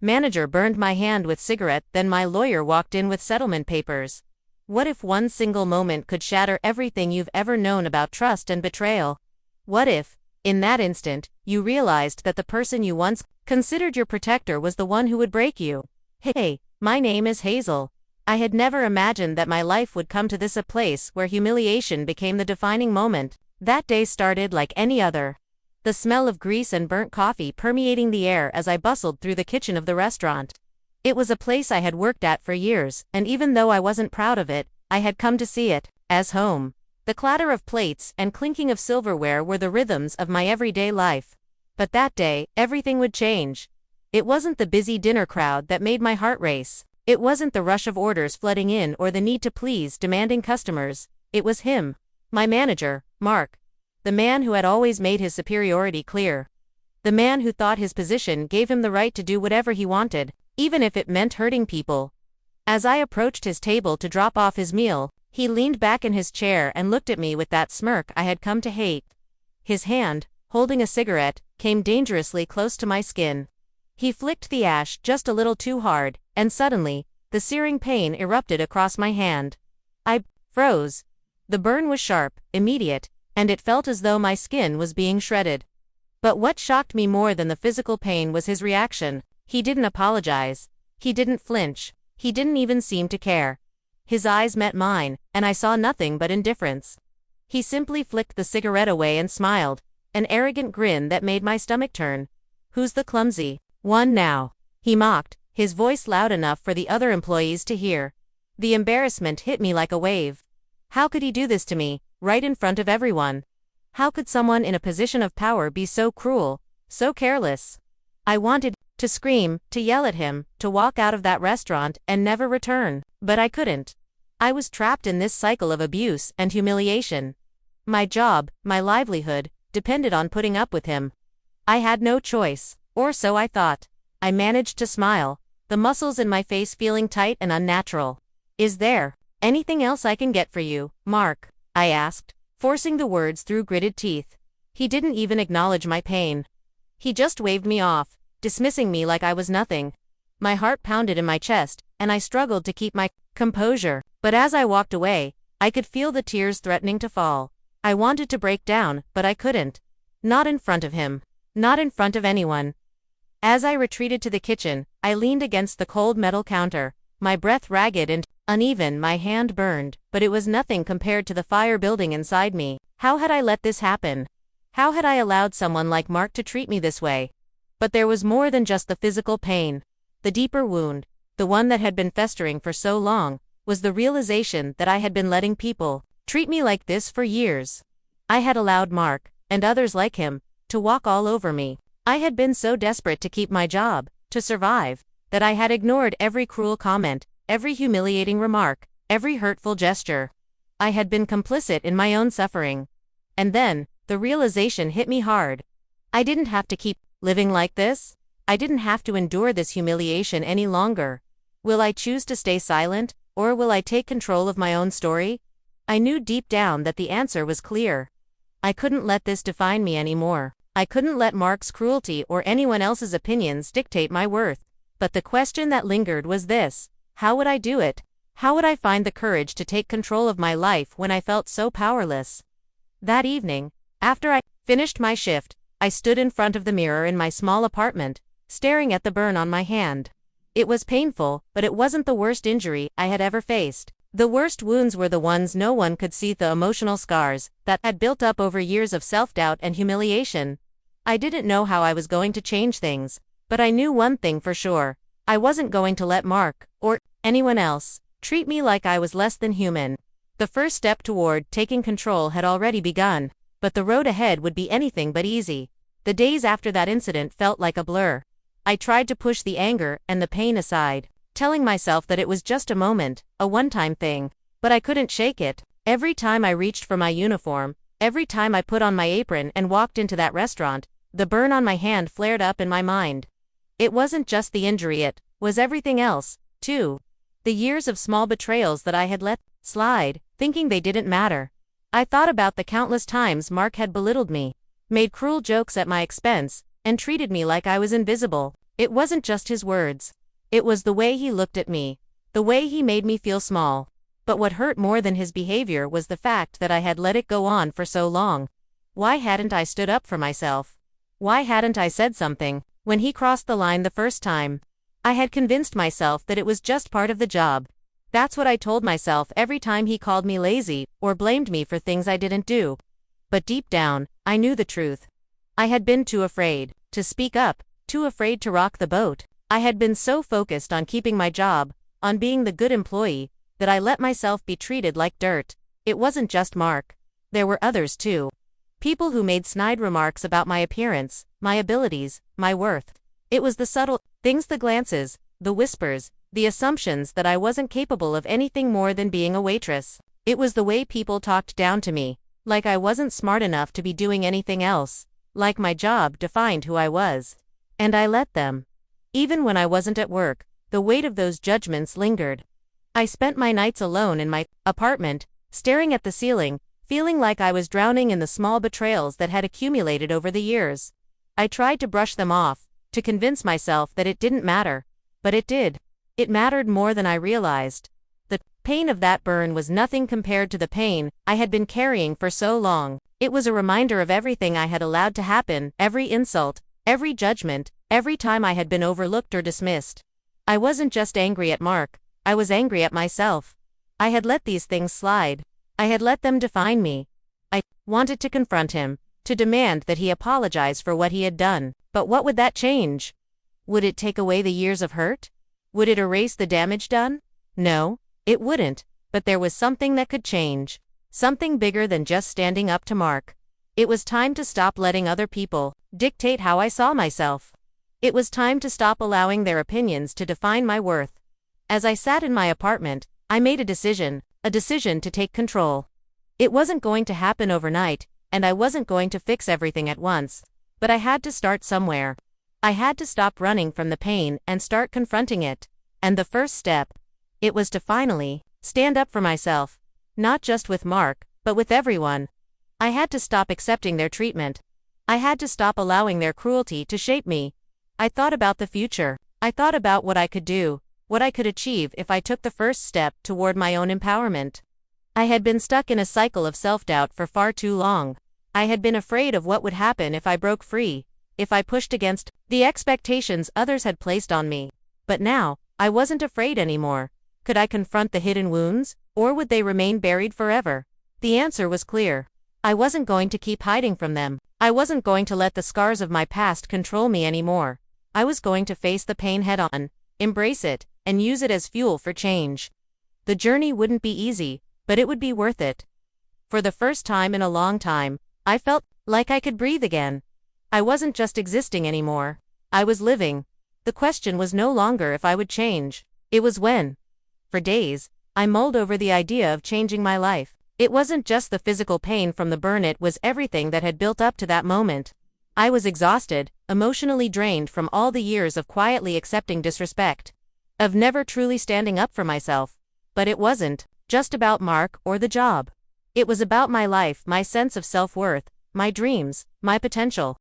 Manager burned my hand with cigarette, then my lawyer walked in with settlement papers. What if one single moment could shatter everything you've ever known about trust and betrayal? What if, in that instant, you realized that the person you once considered your protector was the one who would break you? Hey, my name is Hazel. I had never imagined that my life would come to this, a place where humiliation became the defining moment. That day started like any other. The smell of grease and burnt coffee permeating the air as I bustled through the kitchen of the restaurant. It was a place I had worked at for years, and even though I wasn't proud of it, I had come to see it as home. The clatter of plates and clinking of silverware were the rhythms of my everyday life. But that day, everything would change. It wasn't the busy dinner crowd that made my heart race. It wasn't the rush of orders flooding in or the need to please demanding customers. It was him. My manager, Mark. The man who had always made his superiority clear. The man who thought his position gave him the right to do whatever he wanted, even if it meant hurting people. As I approached his table to drop off his meal, he leaned back in his chair and looked at me with that smirk I had come to hate. His hand, holding a cigarette, came dangerously close to my skin. He flicked the ash just a little too hard, and suddenly, the searing pain erupted across my hand. I froze. The burn was sharp, immediate, and it felt as though my skin was being shredded. But what shocked me more than the physical pain was his reaction. He didn't apologize. He didn't flinch. He didn't even seem to care. His eyes met mine, and I saw nothing but indifference. He simply flicked the cigarette away and smiled, an arrogant grin that made my stomach turn. "Who's the clumsy one now?" he mocked, his voice loud enough for the other employees to hear. The embarrassment hit me like a wave. How could he do this to me, right in front of everyone? How could someone in a position of power be so cruel, so careless? I wanted to scream, to yell at him, to walk out of that restaurant and never return, but I couldn't. I was trapped in this cycle of abuse and humiliation. My job, my livelihood, depended on putting up with him. I had no choice, or so I thought. I managed to smile, the muscles in my face feeling tight and unnatural. "Is there anything else I can get for you, Mark?" I asked, forcing the words through gritted teeth. He didn't even acknowledge my pain. He just waved me off, dismissing me like I was nothing. My heart pounded in my chest, and I struggled to keep my composure. But as I walked away, I could feel the tears threatening to fall. I wanted to break down, but I couldn't. Not in front of him. Not in front of anyone. As I retreated to the kitchen, I leaned against the cold metal counter, my breath ragged and uneven, my hand burned, but it was nothing compared to the fire building inside me. How had I let this happen? How had I allowed someone like Mark to treat me this way? But there was more than just the physical pain. The deeper wound, the one that had been festering for so long, was the realization that I had been letting people treat me like this for years. I had allowed Mark, and others like him, to walk all over me. I had been so desperate to keep my job, to survive, that I had ignored every cruel comment, every humiliating remark, every hurtful gesture. I had been complicit in my own suffering. And then, the realization hit me hard. I didn't have to keep living like this. I didn't have to endure this humiliation any longer. Will I choose to stay silent, or will I take control of my own story? I knew deep down that the answer was clear. I couldn't let this define me anymore. I couldn't let Mark's cruelty or anyone else's opinions dictate my worth. But the question that lingered was this: how would I do it? How would I find the courage to take control of my life when I felt so powerless? That evening, after I finished my shift, I stood in front of the mirror in my small apartment, staring at the burn on my hand. It was painful, but it wasn't the worst injury I had ever faced. The worst wounds were the ones no one could see, the emotional scars that had built up over years of self-doubt and humiliation. I didn't know how I was going to change things, but I knew one thing for sure. I wasn't going to let Mark, or anyone else, treat me like I was less than human. The first step toward taking control had already begun, but the road ahead would be anything but easy. The days after that incident felt like a blur. I tried to push the anger and the pain aside, telling myself that it was just a moment, a one-time thing, but I couldn't shake it. Every time I reached for my uniform, every time I put on my apron and walked into that restaurant, the burn on my hand flared up in my mind. It wasn't just the injury, it was everything else, too. The years of small betrayals that I had let slide, thinking they didn't matter. I thought about the countless times Mark had belittled me, made cruel jokes at my expense, and treated me like I was invisible. It wasn't just his words. It was the way he looked at me. The way he made me feel small. But what hurt more than his behavior was the fact that I had let it go on for so long. Why hadn't I stood up for myself? Why hadn't I said something when he crossed the line the first time? I had convinced myself that it was just part of the job. That's what I told myself every time he called me lazy or blamed me for things I didn't do. But deep down, I knew the truth. I had been too afraid to speak up, too afraid to rock the boat. I had been so focused on keeping my job, on being the good employee, that I let myself be treated like dirt. It wasn't just Mark. There were others too. People who made snide remarks about my appearance, my abilities, my worth. It was the subtle things, the glances, the whispers, the assumptions that I wasn't capable of anything more than being a waitress. It was the way people talked down to me, like I wasn't smart enough to be doing anything else, like my job defined who I was. And I let them. Even when I wasn't at work, the weight of those judgments lingered. I spent my nights alone in my apartment, staring at the ceiling, feeling like I was drowning in the small betrayals that had accumulated over the years. I tried to brush them off, to convince myself that it didn't matter. But it did. It mattered more than I realized. The pain of that burn was nothing compared to the pain I had been carrying for so long. It was a reminder of everything I had allowed to happen, every insult, every judgment, every time I had been overlooked or dismissed. I wasn't just angry at Mark, I was angry at myself. I had let these things slide. I had let them define me. I wanted to confront him, to demand that he apologize for what he had done. But what would that change? Would it take away the years of hurt? Would it erase the damage done? No, it wouldn't, but there was something that could change. Something bigger than just standing up to Mark. It was time to stop letting other people dictate how I saw myself. It was time to stop allowing their opinions to define my worth. As I sat in my apartment, I made a decision to take control. It wasn't going to happen overnight, and I wasn't going to fix everything at once, but I had to start somewhere. I had to stop running from the pain and start confronting it. And the first step, it was to finally stand up for myself, not just with Mark, but with everyone. I had to stop accepting their treatment. I had to stop allowing their cruelty to shape me. I thought about the future. I thought about what I could do, what I could achieve if I took the first step toward my own empowerment. I had been stuck in a cycle of self-doubt for far too long. I had been afraid of what would happen if I broke free, if I pushed against the expectations others had placed on me. But now, I wasn't afraid anymore. Could I confront the hidden wounds, or would they remain buried forever? The answer was clear. I wasn't going to keep hiding from them. I wasn't going to let the scars of my past control me anymore. I was going to face the pain head-on, embrace it, and use it as fuel for change. The journey wouldn't be easy, but it would be worth it. For the first time in a long time, I felt like I could breathe again. I wasn't just existing anymore. I was living. The question was no longer if I would change. It was when. For days, I mulled over the idea of changing my life. It wasn't just the physical pain from the burn, it was everything that had built up to that moment. I was exhausted, emotionally drained from all the years of quietly accepting disrespect, of never truly standing up for myself. But it wasn't just about Mark or the job. It was about my life, my sense of self-worth, my dreams, my potential.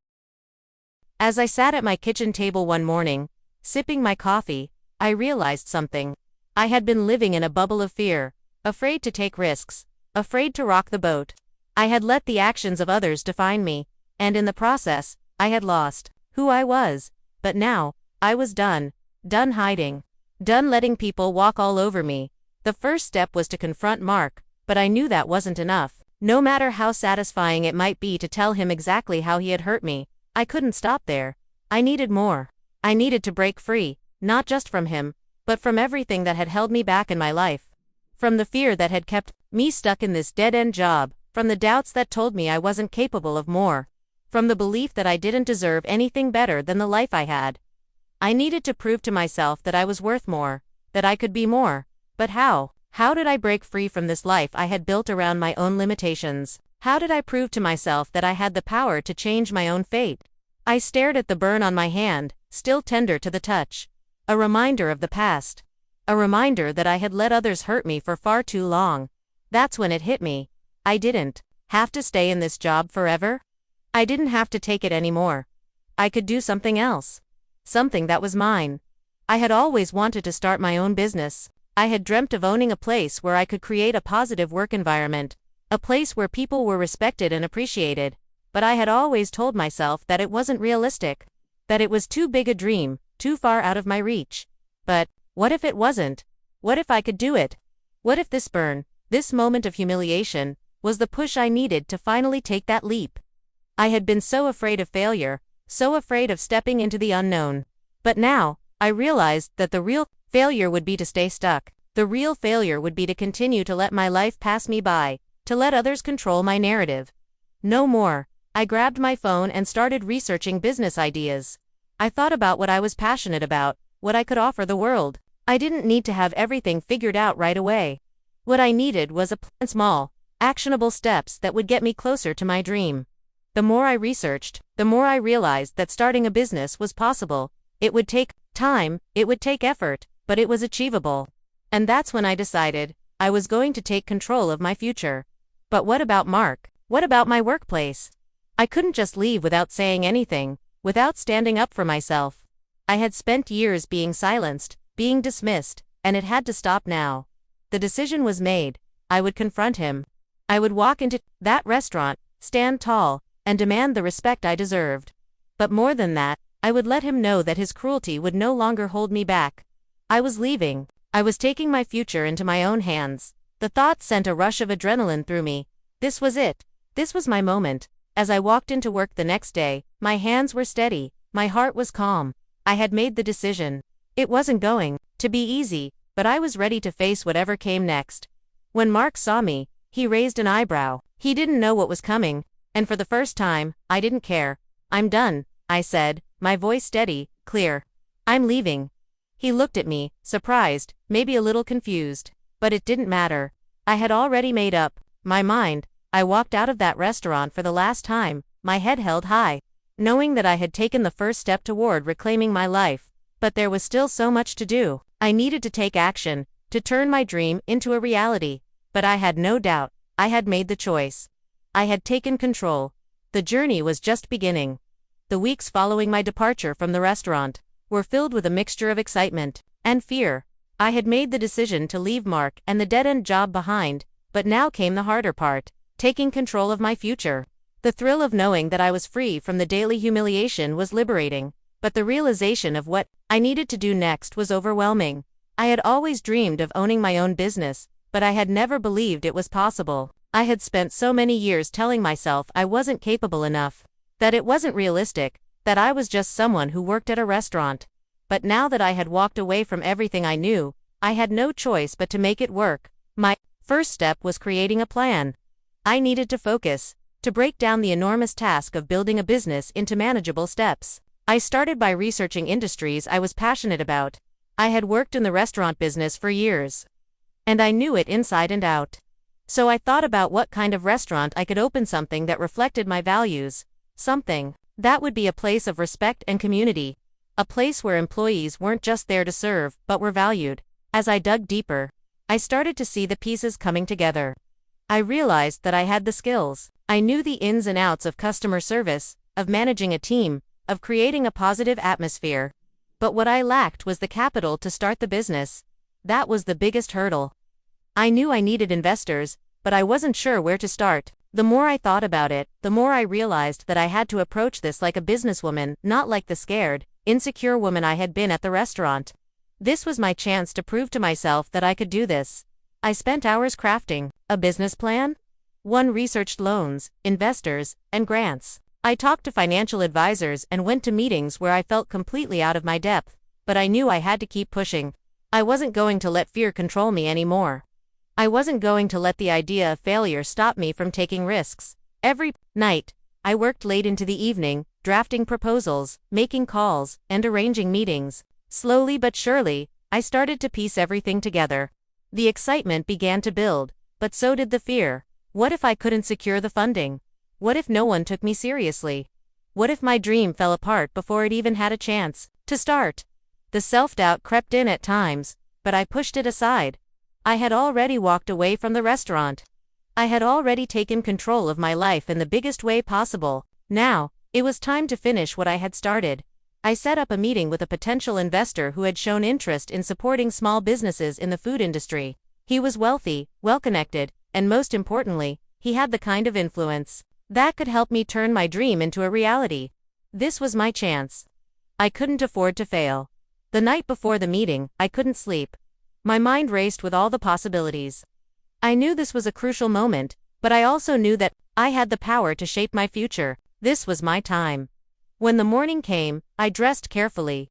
As I sat at my kitchen table one morning, sipping my coffee, I realized something. I had been living in a bubble of fear, afraid to take risks, afraid to rock the boat. I had let the actions of others define me, and in the process, I had lost who I was. But now, I was done hiding, done letting people walk all over me. The first step was to confront Mark, but I knew that wasn't enough. No matter how satisfying it might be to tell him exactly how he had hurt me, I couldn't stop there. I needed more. I needed to break free, not just from him, but from everything that had held me back in my life. From the fear that had kept me stuck in this dead-end job, from the doubts that told me I wasn't capable of more, from the belief that I didn't deserve anything better than the life I had. I needed to prove to myself that I was worth more, that I could be more. But how? How did I break free from this life I had built around my own limitations? How did I prove to myself that I had the power to change my own fate? I stared at the burn on my hand, still tender to the touch. A reminder of the past. A reminder that I had let others hurt me for far too long. That's when it hit me. I didn't have to stay in this job forever. I didn't have to take it anymore. I could do something else. something that was mine. I had always wanted to start my own business. I had dreamt of owning a place where I could create a positive work environment, a place where people were respected and appreciated. But I had always told myself that it wasn't realistic, that it was too big a dream, too far out of my reach. But what if it wasn't? What if I could do it? What if this burn, this moment of humiliation, was the push I needed to finally take that leap? I had been so afraid of failure, so afraid of stepping into the unknown. But now, I realized that the real failure would be to stay stuck. The real failure would be to continue to let my life pass me by, to let others control my narrative. No more. I grabbed my phone and started researching business ideas. I thought about what I was passionate about, what I could offer the world. I didn't need to have everything figured out right away. What I needed was small, actionable steps that would get me closer to my dream. The more I researched, the more I realized that starting a business was possible. It would take time, it would take effort, but it was achievable. And that's when I decided I was going to take control of my future. But what about Mark? What about my workplace? I couldn't just leave without saying anything, without standing up for myself. I had spent years being silenced, being dismissed, and it had to stop now. The decision was made. I would confront him. I would walk into that restaurant, stand tall, and demand the respect I deserved. But more than that, I would let him know that his cruelty would no longer hold me back. I was leaving. I was taking my future into my own hands. The thought sent a rush of adrenaline through me. This was it. This was my moment. As I walked into work the next day, my hands were steady, my heart was calm. I had made the decision. It wasn't going to be easy, but I was ready to face whatever came next. When Mark saw me, he raised an eyebrow. He didn't know what was coming, and for the first time, I didn't care. "I'm done," I said, my voice steady, clear. "I'm leaving." He looked at me, surprised, maybe a little confused. But it didn't matter. I had already made up my mind. I walked out of that restaurant for the last time, my head held high, knowing that I had taken the first step toward reclaiming my life. But there was still so much to do. I needed to take action, to turn my dream into a reality. But I had no doubt. I had made the choice. I had taken control. The journey was just beginning. The weeks following my departure from the restaurant were filled with a mixture of excitement and fear. I had made the decision to leave Mark and the dead-end job behind, but now came the harder part. Taking control of my future. The thrill of knowing that I was free from the daily humiliation was liberating, but the realization of what I needed to do next was overwhelming. I had always dreamed of owning my own business, but I had never believed it was possible. I had spent so many years telling myself I wasn't capable enough, that it wasn't realistic, that I was just someone who worked at a restaurant. But now that I had walked away from everything I knew, I had no choice but to make it work. My first step was creating a plan. I needed to focus, to break down the enormous task of building a business into manageable steps. I started by researching industries I was passionate about. I had worked in the restaurant business for years, and I knew it inside and out. So I thought about what kind of restaurant I could open, something that reflected my values, something that would be a place of respect and community, a place where employees weren't just there to serve, but were valued. As I dug deeper, I started to see the pieces coming together. I realized that I had the skills. I knew the ins and outs of customer service, of managing a team, of creating a positive atmosphere. But what I lacked was the capital to start the business. That was the biggest hurdle. I knew I needed investors, but I wasn't sure where to start. The more I thought about it, the more I realized that I had to approach this like a businesswoman, not like the scared, insecure woman I had been at the restaurant. This was my chance to prove to myself that I could do this. I spent hours crafting a business plan. Researched loans, investors, and grants. I talked to financial advisors and went to meetings where I felt completely out of my depth, but I knew I had to keep pushing. I wasn't going to let fear control me anymore. I wasn't going to let the idea of failure stop me from taking risks. Every night, I worked late into the evening, drafting proposals, making calls, and arranging meetings. Slowly but surely, I started to piece everything together. The excitement began to build, but so did the fear. What if I couldn't secure the funding? What if no one took me seriously? What if my dream fell apart before it even had a chance to start? The self-doubt crept in at times, but I pushed it aside. I had already walked away from the restaurant. I had already taken control of my life in the biggest way possible. Now, it was time to finish what I had started. I set up a meeting with a potential investor who had shown interest in supporting small businesses in the food industry. He was wealthy, well-connected, and most importantly, he had the kind of influence that could help me turn my dream into a reality. This was my chance. I couldn't afford to fail. The night before the meeting, I couldn't sleep. My mind raced with all the possibilities. I knew this was a crucial moment, but I also knew that I had the power to shape my future. This was my time. When the morning came, I dressed carefully.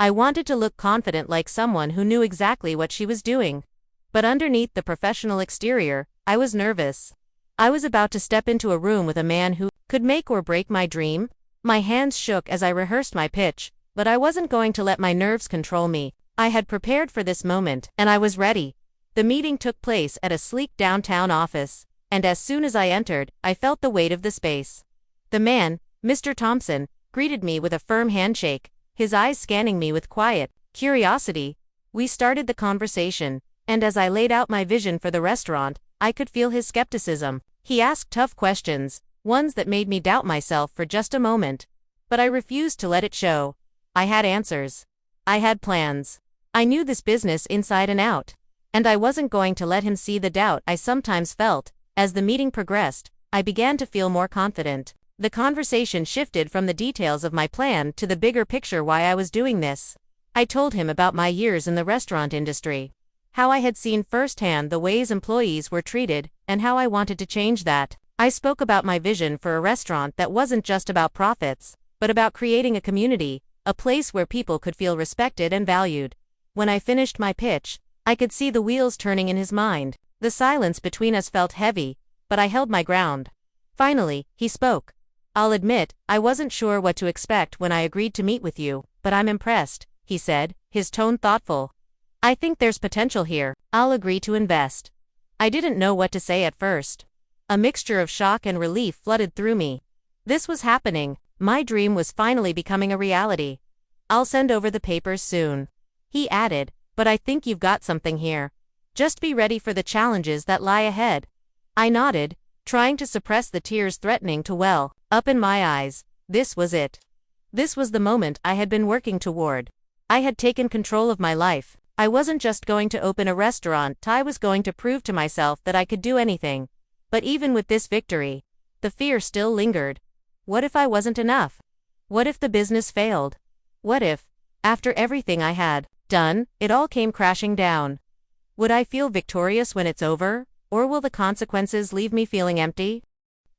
I wanted to look confident, like someone who knew exactly what she was doing. But underneath the professional exterior, I was nervous. I was about to step into a room with a man who could make or break my dream. My hands shook as I rehearsed my pitch, but I wasn't going to let my nerves control me. I had prepared for this moment, and I was ready. The meeting took place at a sleek downtown office, and as soon as I entered, I felt the weight of the space. The man, Mr. Thompson, greeted me with a firm handshake, his eyes scanning me with quiet curiosity. We started the conversation, and as I laid out my vision for the restaurant, I could feel his skepticism. He asked tough questions, ones that made me doubt myself for just a moment. But I refused to let it show. I had answers. I had plans. I knew this business inside and out. And I wasn't going to let him see the doubt I sometimes felt. As the meeting progressed, I began to feel more confident. The conversation shifted from the details of my plan to the bigger picture, why I was doing this. I told him about my years in the restaurant industry, how I had seen firsthand the ways employees were treated, and how I wanted to change that. I spoke about my vision for a restaurant that wasn't just about profits, but about creating a community, a place where people could feel respected and valued. When I finished my pitch, I could see the wheels turning in his mind. The silence between us felt heavy, but I held my ground. Finally, he spoke. "I'll admit, I wasn't sure what to expect when I agreed to meet with you, but I'm impressed," he said, his tone thoughtful. "I think there's potential here. I'll agree to invest." I didn't know what to say at first. A mixture of shock and relief flooded through me. This was happening. My dream was finally becoming a reality. "I'll send over the papers soon," he added, "but I think you've got something here. Just be ready for the challenges that lie ahead." I nodded, trying to suppress the tears threatening to well up in my eyes. This was it. This was the moment I had been working toward. I had taken control of my life. I wasn't just going to open a restaurant, I was going to prove to myself that I could do anything. But even with this victory, the fear still lingered. What if I wasn't enough? What if the business failed? What if, after everything I had done, it all came crashing down? Would I feel victorious when it's over, or will the consequences leave me feeling empty?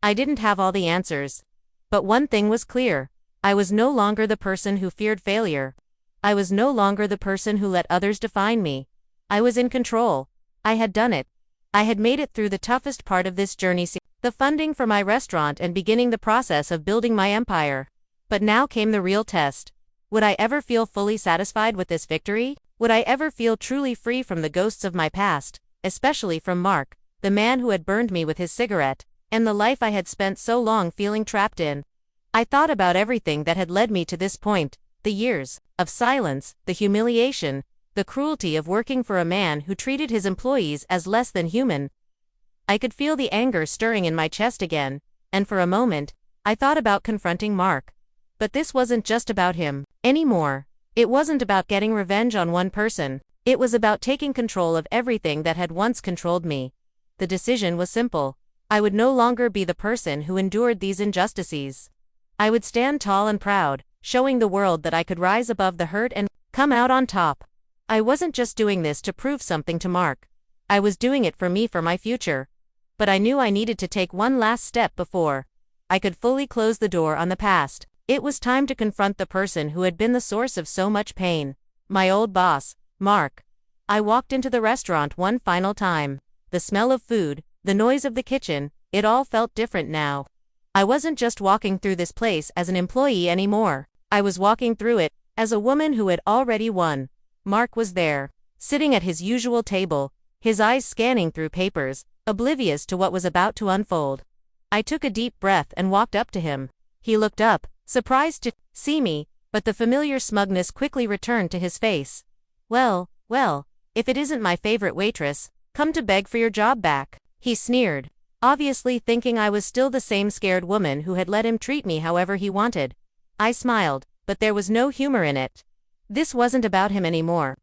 I didn't have all the answers. But one thing was clear. I was no longer the person who feared failure. I was no longer the person who let others define me. I was in control. I had done it. I had made it through the toughest part of this journey, the funding for my restaurant and beginning the process of building my empire. But now came the real test. Would I ever feel fully satisfied with this victory? Would I ever feel truly free from the ghosts of my past, especially from Mark, the man who had burned me with his cigarette, and the life I had spent so long feeling trapped in? I thought about everything that had led me to this point, the years of silence, the humiliation, the cruelty of working for a man who treated his employees as less than human. I could feel the anger stirring in my chest again, and for a moment, I thought about confronting Mark. But this wasn't just about him anymore. It wasn't about getting revenge on one person. It was about taking control of everything that had once controlled me. The decision was simple. I would no longer be the person who endured these injustices. I would stand tall and proud, showing the world that I could rise above the hurt and come out on top. I wasn't just doing this to prove something to Mark. I was doing it for me, for my future. But I knew I needed to take one last step before I could fully close the door on the past. It was time to confront the person who had been the source of so much pain. My old boss, Mark. I walked into the restaurant one final time. The smell of food, the noise of the kitchen, it all felt different now. I wasn't just walking through this place as an employee anymore. I was walking through it as a woman who had already won. Mark was there, sitting at his usual table, his eyes scanning through papers, oblivious to what was about to unfold. I took a deep breath and walked up to him. He looked up, surprised to see me, but the familiar smugness quickly returned to his face. Well, if it isn't my favorite waitress, come to beg for your job back," he sneered, obviously thinking I was still the same scared woman who had let him treat me however he wanted. I smiled, but there was no humor in it. This wasn't about him anymore.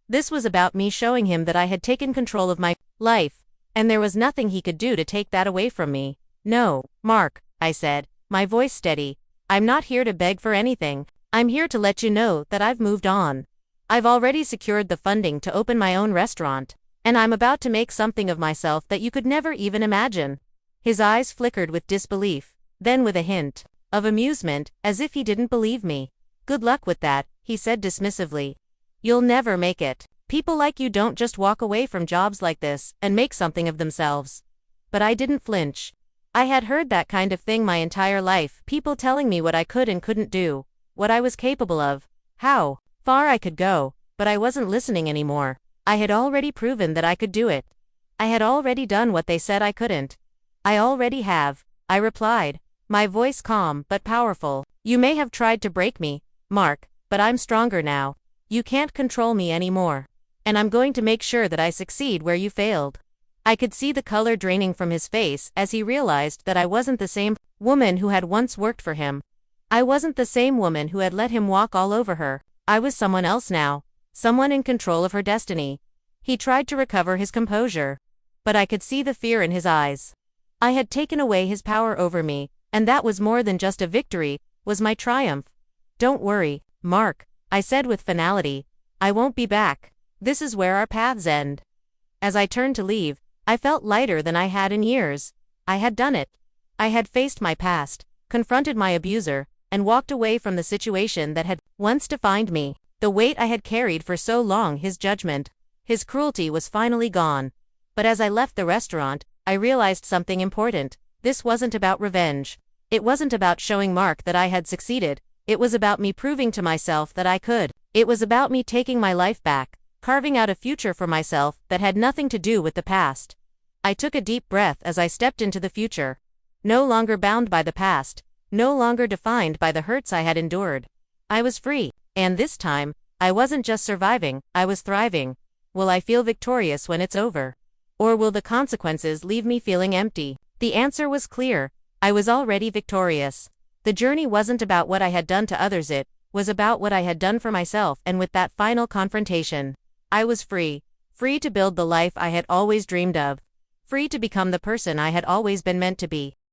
This was about me showing him that I had taken control of my life, and there was nothing he could do to take that away from me. No, Mark, I said, my voice steady. I'm not here to beg for anything. I'm here to let you know that I've moved on. I've already secured the funding to open my own restaurant, and I'm about to make something of myself that you could never even imagine. His eyes flickered with disbelief, then with a hint of amusement, as if he didn't believe me. Good luck with that, he said dismissively. You'll never make it. People like you don't just walk away from jobs like this and make something of themselves. But I didn't flinch. I had heard that kind of thing my entire life, people telling me what I could and couldn't do, what I was capable of, how far I could go, but I wasn't listening anymore. I had already proven that I could do it. I had already done what they said I couldn't. I already have, I replied, my voice calm but powerful. You may have tried to break me, Mark, but I'm stronger now. You can't control me anymore. And I'm going to make sure that I succeed where you failed. I could see the color draining from his face as he realized that I wasn't the same woman who had once worked for him. I wasn't the same woman who had let him walk all over her. I was someone else now, someone in control of her destiny. He tried to recover his composure, but I could see the fear in his eyes. I had taken away his power over me, and that was more than just a victory, was my triumph. Don't worry, Mark, I said with finality. I won't be back. This is where our paths end. As I turned to leave, I felt lighter than I had in years. I had done it. I had faced my past, confronted my abuser, and walked away from the situation that had once defined me. The weight I had carried for so long, his judgment, his cruelty, was finally gone. But as I left the restaurant, I realized something important. This wasn't about revenge. It wasn't about showing Mark that I had succeeded. It was about me proving to myself that I could. It was about me taking my life back, carving out a future for myself that had nothing to do with the past. I took a deep breath as I stepped into the future. No longer bound by the past, no longer defined by the hurts I had endured. I was free, and this time, I wasn't just surviving, I was thriving. Will I feel victorious when it's over? Or will the consequences leave me feeling empty? The answer was clear. I was already victorious. The journey wasn't about what I had done to others, it was about what I had done for myself, and with that final confrontation, I was free. Free to build the life I had always dreamed of. Free to become the person I had always been meant to be.